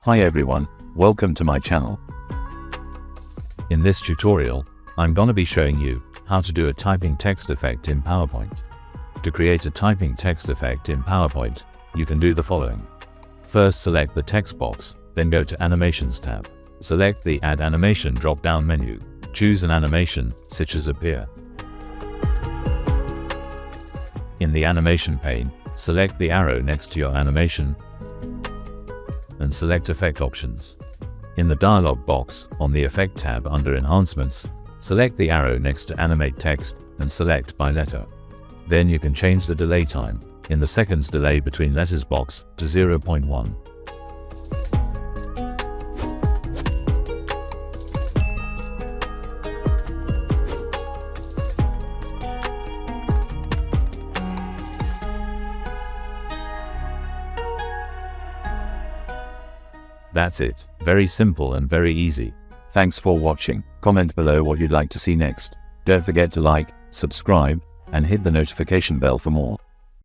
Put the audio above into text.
Hi everyone, welcome to my channel. In this tutorial, I'm gonna be showing you how to do a typing text effect in PowerPoint. To create a typing text effect in PowerPoint, you can do the following. First, select the text box, then go to Animations tab. Select the Add Animation drop-down menu. Choose an animation, such as Appear. In the animation pane, select the arrow next to your animation and select Effect Options. In the dialog box, on the Effect tab under Enhancements, select the arrow next to Animate Text and select by letter. Then you can change the delay time in the seconds delay between letters box to 0.1. That's it. Very simple and very easy. Thanks for watching. Comment below what you'd like to see next. Don't forget to like, subscribe, and hit the notification bell for more.